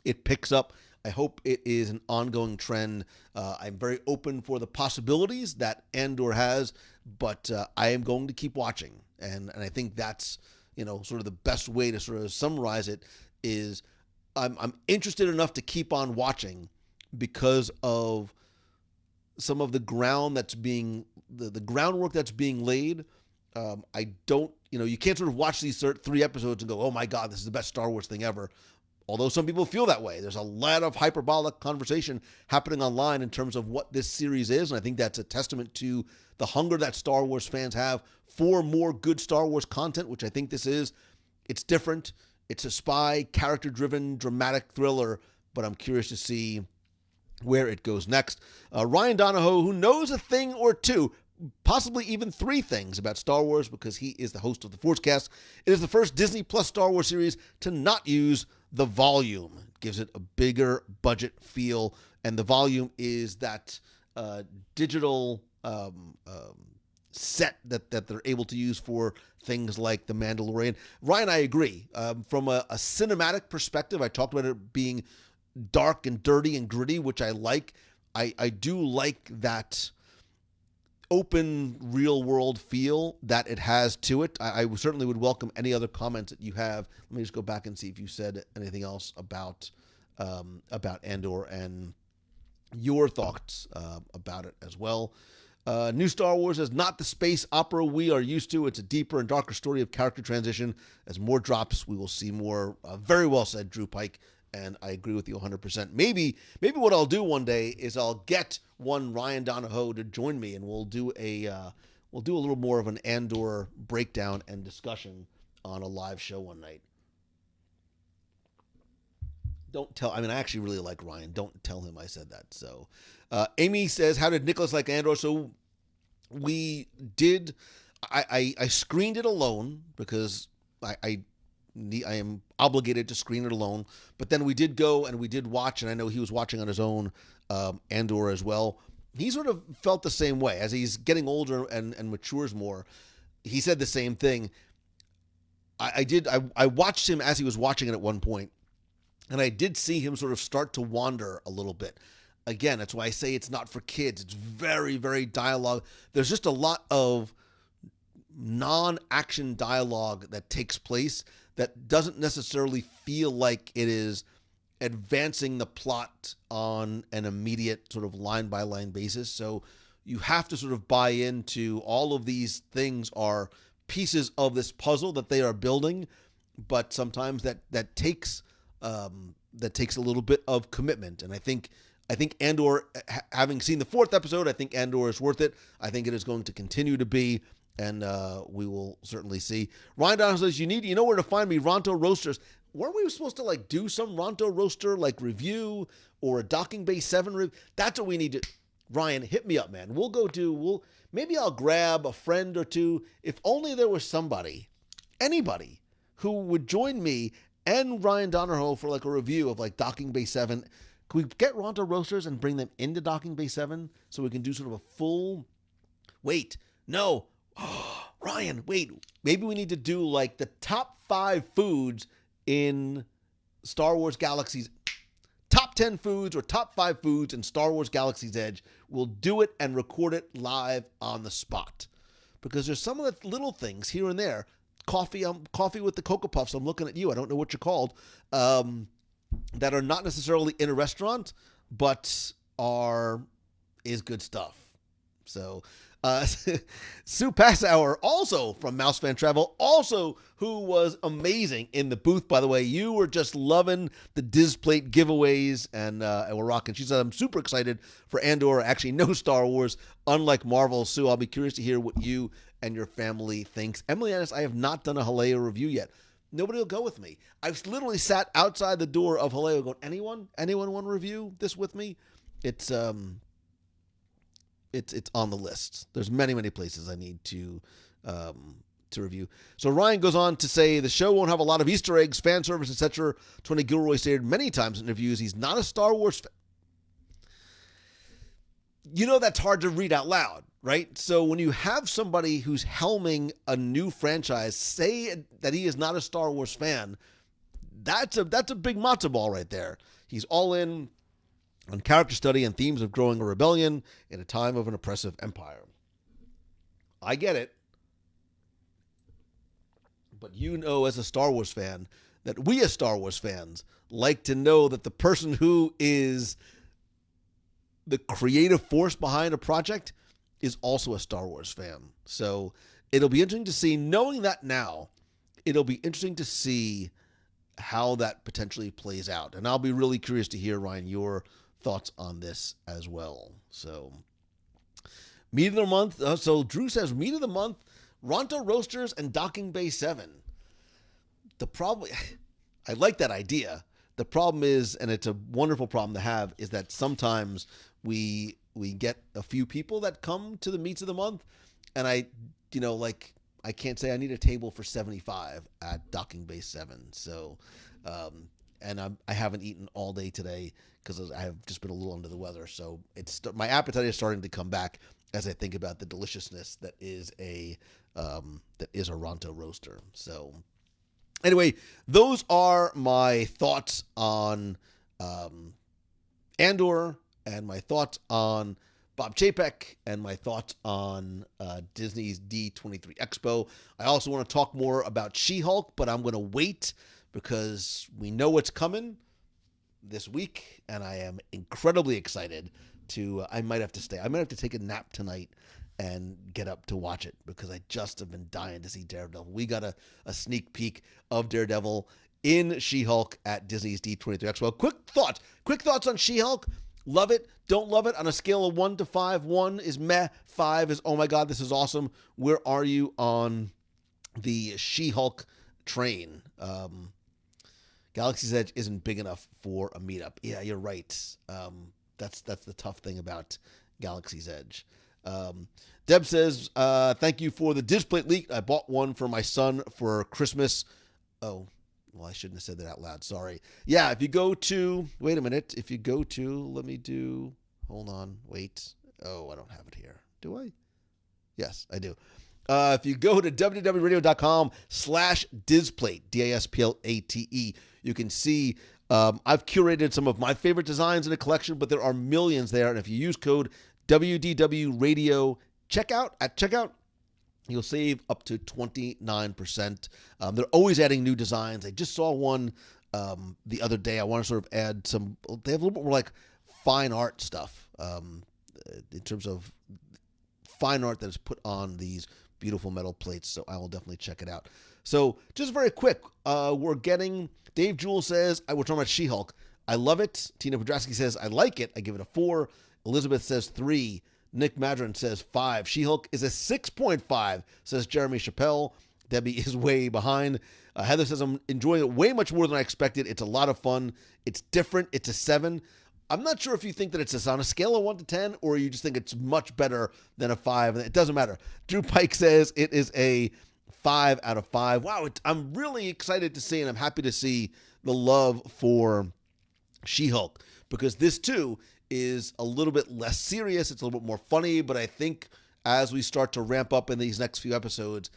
it picks up. I hope it is an ongoing trend. I'm very open for the possibilities that Andor has, but I am going to keep watching. And I think that's, sort of the best way to sort of summarize it is I'm interested enough to keep on watching because of some of the ground that's being, the groundwork that's being laid. I don't, you can't sort of watch these 3 episodes and go, oh my God, this is the best Star Wars thing ever. Although some people feel that way. There's a lot of hyperbolic conversation happening online in terms of what this series is. And I think that's a testament to the hunger that Star Wars fans have for more good Star Wars content, which I think this is. It's different. It's a spy, character-driven, dramatic thriller, but I'm curious to see where it goes next. Ryan Donahoe, who knows a thing or two, possibly even 3 things about Star Wars because he is the host of the Forcecast. It is the first Disney Plus Star Wars series to not use the volume. It gives it a bigger budget feel, and the volume is that digital set that they're able to use for things like The Mandalorian. Ryan, I agree. From a cinematic perspective, I talked about it being dark and dirty and gritty, which I like. I do like that open real world feel that it has to it. I certainly would welcome any other comments that you have. Let me just go back and see if you said anything else about Andor and your thoughts about it as well. New Star Wars is not the space opera we are used to. It's a deeper and darker story of character transition. As more drops, we will see more. Very well said, Drew Pike. And I agree with you 100%. Maybe what I'll do one day is I'll get one Ryan Donahoe to join me, and we'll do a little more of an Andor breakdown and discussion on a live show one night. I actually really like Ryan. Don't tell him I said that. So, Amy says, how did Nicholas like Andor? So we did, I screened it alone because I am obligated to screen it alone. But then we did go and we did watch, and I know he was watching on his own, Andor as well. He sort of felt the same way. As he's getting older and matures more, he said the same thing. I watched him as he was watching it at one point, and I did see him sort of start to wander a little bit. Again, that's why I say it's not for kids. It's very, very dialogue. There's just a lot of non-action dialogue that takes place that doesn't necessarily feel like it is advancing the plot on an immediate sort of line-by-line basis. So you have to sort of buy into all of these things are pieces of this puzzle that they are building, but sometimes that takes a little bit of commitment. And I think Andor, having seen the 4th episode, I think Andor is worth it. I think it is going to continue to be, and we will certainly see. Ryan Donovan says, you know where to find me, Ronto Roasters. Weren't we supposed to do some Ronto Roaster review or a Docking Bay 7 review? That's what we need to. Ryan, hit me up, man. Maybe I'll grab a friend or two. If only there was anybody who would join me and Ryan Donohoe for a review of Docking Bay 7. Can we get Ronto Roasters and bring them into Docking Bay 7 so we can do sort of a full... Wait, no. Ryan, wait. Maybe we need to do the top 5 foods in Star Wars Galaxy's... Top 10 foods or top 5 foods in Star Wars Galaxy's Edge. We'll do it and record it live on the spot. Because there's some of the little things here and there. Coffee with the Cocoa Puffs. I'm looking at you. I don't know what you're called. That are not necessarily in a restaurant, but is good stuff. So, Sue Passauer, also from Mouse Fan Travel, also who was amazing in the booth, by the way. You were just loving the Dizplate giveaways, and we're rocking. She said, I'm super excited for Andor. Actually, no Star Wars, unlike Marvel. Sue, I'll be curious to hear what you and your family thinks. Emily Annis, I have not done a Halea review yet. Nobody will go with me. I've literally sat outside the door of Haleo going, anyone want to review this with me? It's, it's on the list. There's many places I need to review. So Ryan goes on to say the show won't have a lot of Easter eggs, fan service, etc. Tony Gilroy stated many times in interviews he's not a Star Wars fan. You know that's hard to read out loud, right? So when you have somebody who's helming a new franchise say that he is not a Star Wars fan, that's a big matzo ball right there. He's all in on character study and themes of growing a rebellion in a time of an oppressive empire. I get it. But you know as a Star Wars fan that we as Star Wars fans like to know that the person who is the creative force behind a project is also a Star Wars fan. So it'll be interesting to see, knowing that now, it'll be interesting to see how that potentially plays out. And I'll be really curious to hear, Ryan, your thoughts on this as well. So meat of the month. So Drew says meat of the month, Ronto Roasters and Docking Bay 7. The problem, I like that idea. The problem is, and it's a wonderful problem to have, is that sometimes we get a few people that come to the meats of the month, and I can't say I need a table for 75 at Docking Bay 7. So, and I haven't eaten all day today because I have just been a little under the weather. So my appetite is starting to come back as I think about the deliciousness that is a Ronto roaster. So anyway, those are my thoughts on Andor, and my thoughts on Bob Chapek, and my thoughts on Disney's D23 Expo. I also want to talk more about She-Hulk, but I'm going to wait because we know what's coming this week, and I am incredibly excited to. I might have to stay. I might have to take a nap tonight and get up to watch it because I just have been dying to see Daredevil. We got a sneak peek of Daredevil in She-Hulk at Disney's D23 Expo. Quick thoughts on She-Hulk. Love it, don't love it. On a scale of 1 to 5, 1 is meh, 5 is oh my god, this is awesome. Where are you on the She-Hulk train? Galaxy's Edge isn't big enough for a meetup. Yeah, you're right. That's the tough thing about Galaxy's Edge. Deb says, thank you for the Displate leak. I bought one for my son for Christmas. Oh, well, I shouldn't have said that out loud. Sorry. Yeah, if you go to, wait a minute. If you go to, hold on, wait. Oh, I don't have it here. Do I? Yes, I do. If you go to www.radio.com/Displate, Displate, you can see I've curated some of my favorite designs in the collection, but there are millions there. And if you use code WDW at checkout, you'll save up to 29%. They're always adding new designs. I just saw one the other day. I want to sort of add some. They have a little bit more like fine art stuff in terms of fine art that is put on these beautiful metal plates. So I will definitely check it out. So just very quick, we're getting. Dave Jewell says, we're talking about She-Hulk. I love it. Tina Podrasky says, I like it. I give it a 4. Elizabeth says 3. Nick Madron says 5. She-Hulk is a 6.5, says Jeremy Chappelle. Debbie is way behind. Heather says, I'm enjoying it way much more than I expected. It's a lot of fun. It's different. It's a 7. I'm not sure if you think that it's on a scale of 1 to 10 or you just think it's much better than a 5. It doesn't matter. Drew Pike says it is a 5 out of 5. Wow, I'm really excited to see, and I'm happy to see the love for She-Hulk because this too is a little bit less serious. It's a little bit more funny, but I think as we start to ramp up in these next few episodes,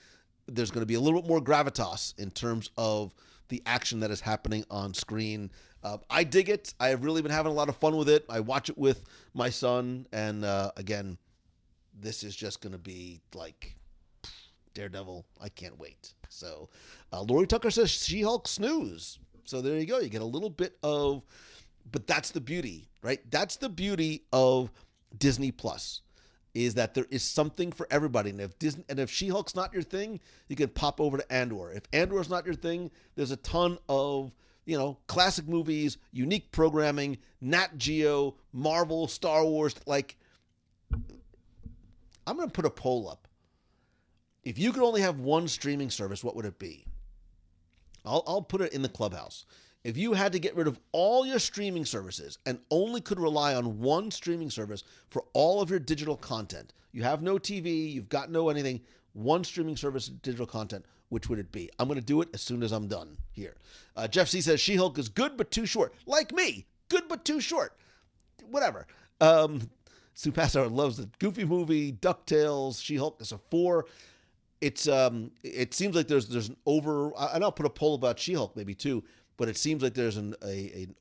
there's going to be a little bit more gravitas in terms of the action that is happening on screen. I dig it. I've really been having a lot of fun with it. I watch it with my son, and again, this is just going to be like Daredevil. I can't wait. So Lori Tucker says She-Hulk snooze. So there you go. You get a little bit of, but that's the beauty, right? That's the beauty of Disney Plus, is that there is something for everybody. And if She-Hulk's not your thing, you can pop over to Andor. If Andor's not your thing, there's a ton of, classic movies, unique programming, Nat Geo, Marvel, Star Wars. Like, I'm going to put a poll up. If you could only have one streaming service, what would it be? I'll put it in the clubhouse. If you had to get rid of all your streaming services and only could rely on one streaming service for all of your digital content, you have no TV, you've got no anything, one streaming service digital content, which would it be? I'm going to do it as soon as I'm done here. Jeff C. says She-Hulk is good but too short. Like me, good but too short. Whatever. Sue Passauer loves the Goofy movie, DuckTales, She-Hulk is a 4. It seems like there's an and I'll put a poll about She-Hulk maybe too, but it seems like there's an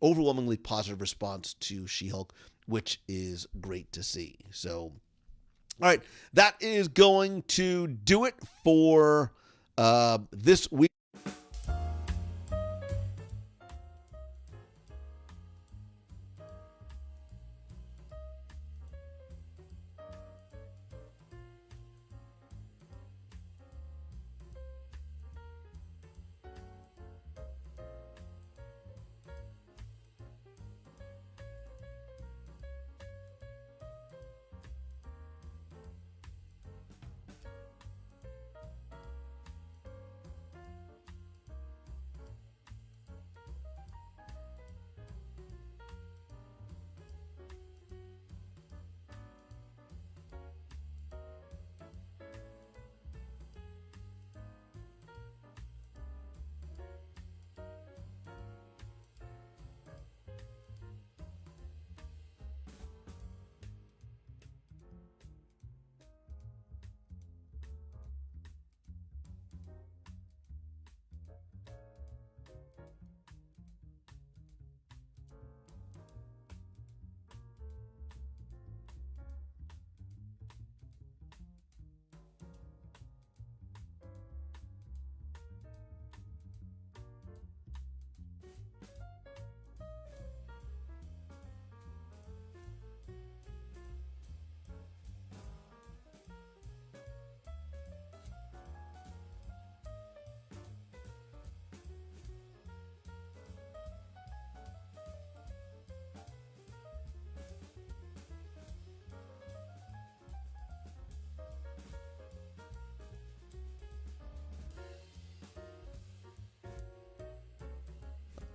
overwhelmingly positive response to She-Hulk, which is great to see. So, all right, that is going to do it for this week.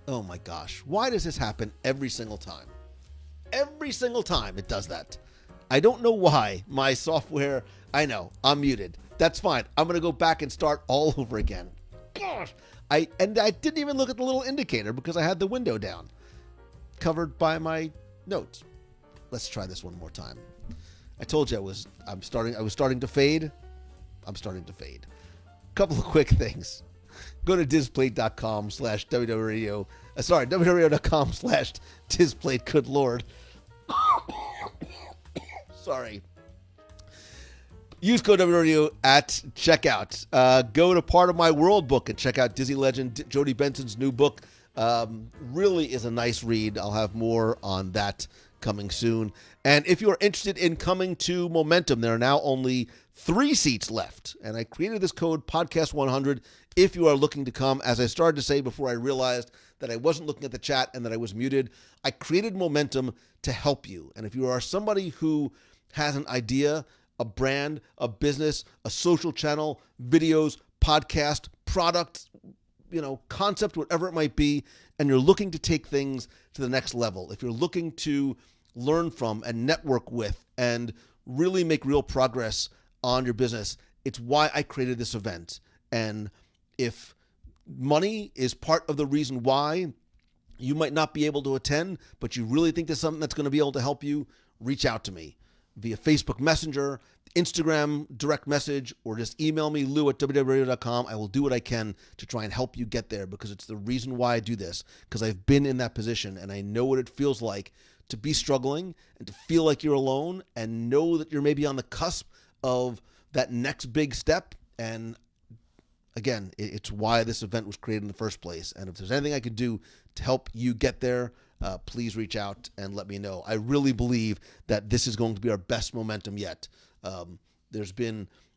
Oh my gosh. Why does this happen every single time? Every single time it does that. I don't know why. My software, I know, I'm muted. That's fine. I'm going to go back and start all over again. Gosh. I didn't even look at the little indicator because I had the window down, covered by my notes. Let's try this one more time. I told you I was starting to fade. I'm starting to fade. Couple of quick things. Go to displate.com/WWRadio. www.com/displate. Good Lord. Sorry. Use code WRadio at checkout. Go to Part of My World book and check out Disney legend Jodie Benson's new book. Really is a nice read. I'll have more on that coming soon. And if you're interested in coming to Momentum, there are now only 3 seats left. And I created this code podcast100 if you are looking to come. As I started to say before I realized that I wasn't looking at the chat and that I was muted, I created Momentum to help you. And if you are somebody who has an idea, a brand, a business, a social channel, videos, podcast, product, concept, whatever it might be, and you're looking to take things to the next level, if you're looking to learn from and network with and really make real progress on your business, it's why I created this event. And if money is part of the reason why you might not be able to attend, but you really think there's something that's going to be able to help you, reach out to me via Facebook Messenger, Instagram direct message, or just email me, lou@wwradio.com. I will do what I can to try and help you get there, because it's the reason why I do this, because I've been in that position and I know what it feels like to be struggling and to feel like you're alone and know that you're maybe on the cusp of that next big step. And again, it's why this event was created in the first place. And if there's anything I could do to help you get there, please reach out and let me know. I really believe that this is going to be our best Momentum yet.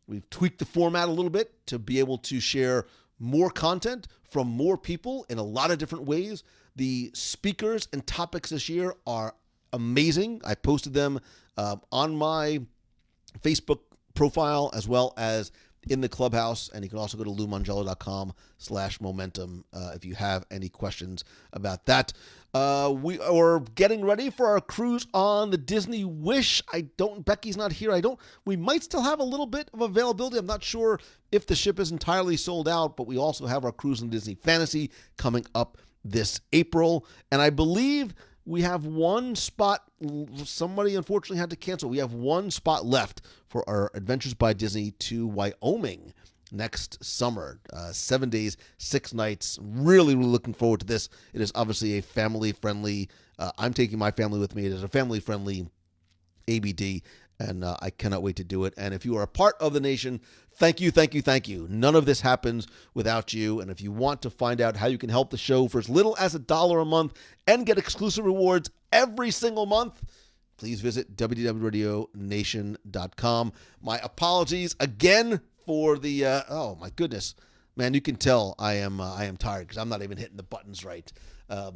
We've tweaked the format a little bit to be able to share more content from more people in a lot of different ways. The speakers and topics this year are amazing. I posted them on my Facebook profile as well as in the clubhouse, and you can also go to LouMongello.com/momentum if you have any questions about that. We are getting ready for our cruise on the Disney Wish. Becky's not here. We might still have a little bit of availability. I'm not sure if the ship is entirely sold out, but we also have our cruise on Disney Fantasy coming up this April. And I believe we have one spot. Somebody unfortunately had to cancel. We have one spot left for our Adventures by Disney to Wyoming next summer. 7 days, 6 nights. Really, really looking forward to this. It is obviously a family-friendly, I'm taking my family with me. It is a family-friendly ABD, and I cannot wait to do it. And if you are a part of the nation, thank you, thank you, thank you. None of this happens without you. And if you want to find out how you can help the show for as little as $1 a month and get exclusive rewards every single month, please visit www.radionation.com. My apologies again for the, oh my goodness, man, you can tell I am tired because I'm not even hitting the buttons right. I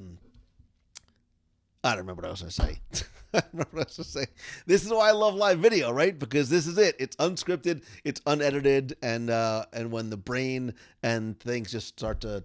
don't remember what I was going to say. This is why I love live video, right? Because this is it. It's unscripted, it's unedited, and when the brain and things just start to,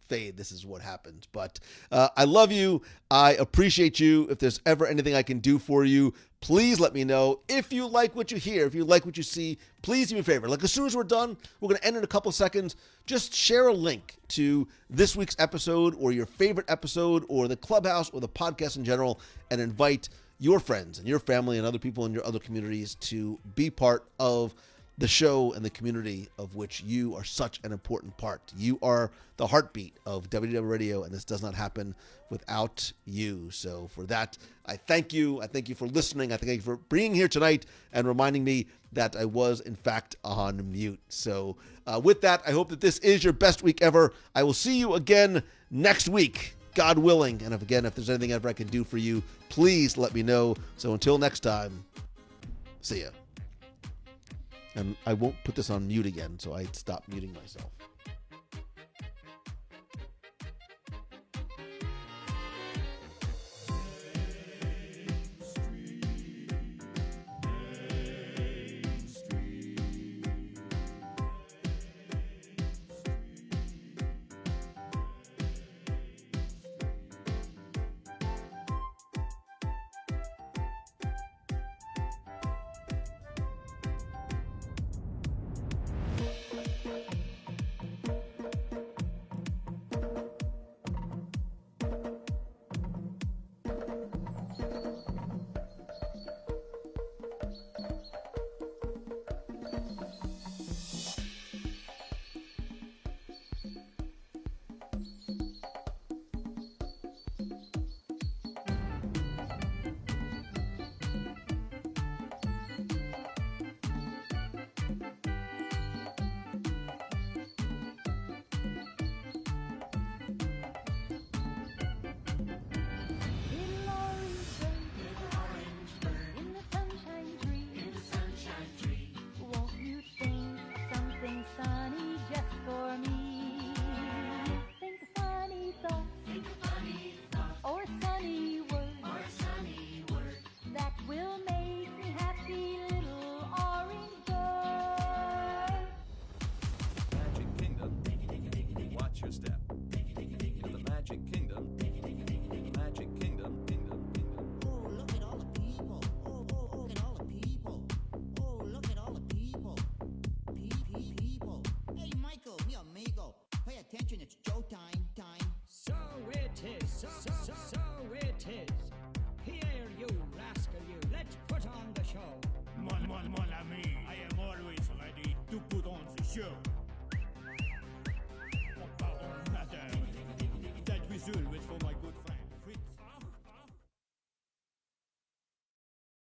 fade, this is what happens. But I love you. I appreciate you. If there's ever anything I can do for you, please let me know. If you like what you hear, if you like what you see, please do me a favor. Like, as soon as we're done, we're going to end in a couple seconds. Just share a link to this week's episode or your favorite episode or the clubhouse or the podcast in general, and invite your friends and your family and other people in your other communities to be part of the show and the community of which you are such an important part. You are the heartbeat of WDW Radio, and this does not happen without you. So for that, I thank you. I thank you for listening. I thank you for being here tonight and reminding me that I was, in fact, on mute. So with that, I hope that this is your best week ever. I will see you again next week, God willing. And if there's anything ever I can do for you, please let me know. So until next time, see ya. And I won't put this on mute again, so I stop muting myself.